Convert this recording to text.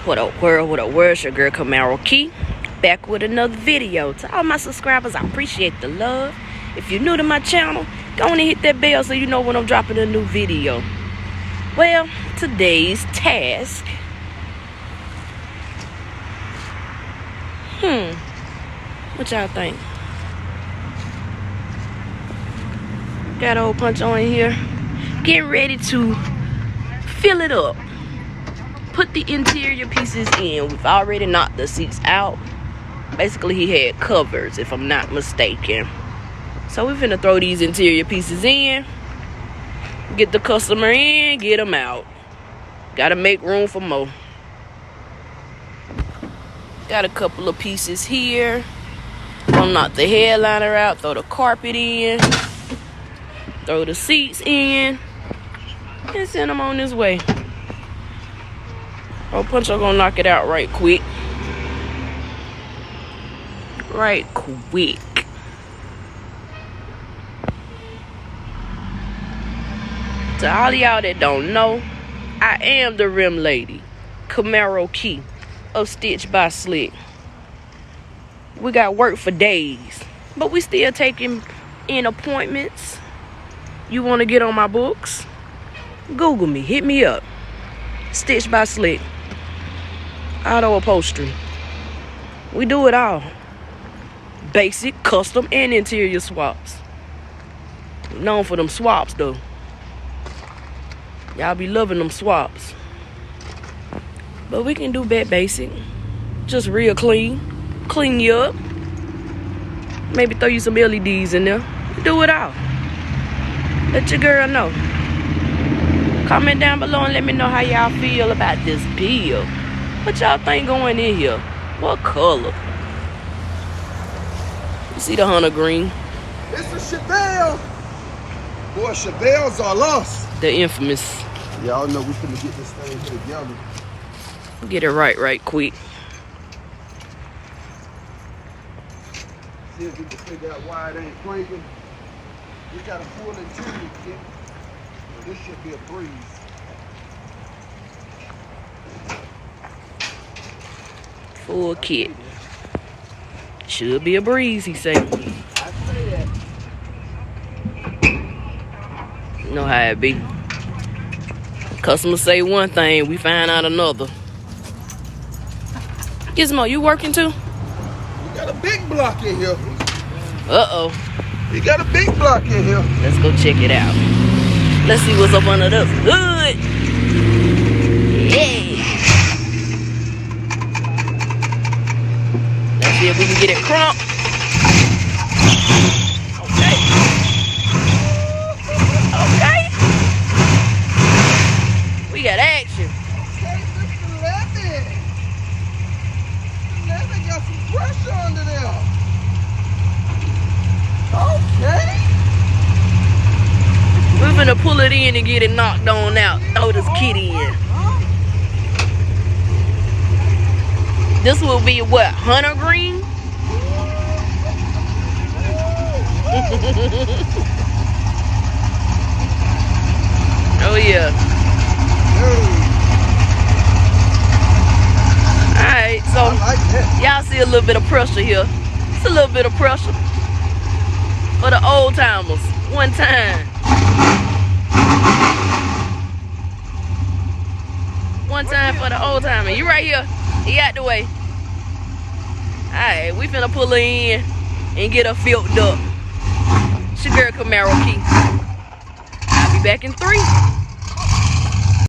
What up world, what up world, it's your girl Camaro Key, back with another video. To all my subscribers, I appreciate the love. If you're new to my channel, go on and hit that bell so you know when I'm dropping a new video. Well, today's task, what y'all think? Got a whole punch on here, getting ready to fill it up. Put the interior pieces in. We've already knocked the seats out. Basically, he had covers, if I'm not mistaken. So we're finna throw these interior pieces in. Get the customer in, get them out. Gotta make room for more. Got a couple of pieces here. Gonna knock the headliner out, throw the carpet in. Throw the seats in. And send them on his way. Oh, Puncho gonna knock it out right quick. Right quick. To all y'all that don't know, I am the rim lady, Camaro Key of Stitch by Slick. We got work for days, but we still taking in appointments. You want to get on my books? Google me, hit me up. Stitch by Slick. Auto upholstery. We do it all. Basic, custom, and interior swaps. Known for them swaps though. Y'all be loving them swaps. But we can do that basic. Just real clean. Clean you up. Maybe throw you some LEDs in there. Do it all. Let your girl know. Comment down below and let me know how y'all feel about this bill. What y'all think going in here? What color? You see the hunter green? It's a Chevelle. Boy, Chevelles are lost. The infamous. Y'all know we finna get this thing together. Get it right quick. See if we can figure out why it ain't cranking. We gotta pull it to you, kid. This should be a breeze. Full kit. Should be a breeze, he say. I say that. You know how it be. Customers say one thing, we find out another. Gizmo, you working too? We got a big block in here. Uh-oh. We got a big block in here. Let's go check it out. Let's see what's up under the hood. Yeah. Let's see if we can get it crumped. Okay. We got action. Okay, Mr. Levy. Mr. Levy got some pressure under there. Okay. We're gonna pull it in and get it knocked on out. Throw this kid in. This will be what? Hunter green? Oh yeah. Alright, so y'all see a little bit of pressure here. It's a little bit of pressure. For the old timers. One time. One time for the old timer. You right here. He out the way. Alright, we finna pull her in and get her filled up. It's your girl Camaro Key. I'll be back in 3.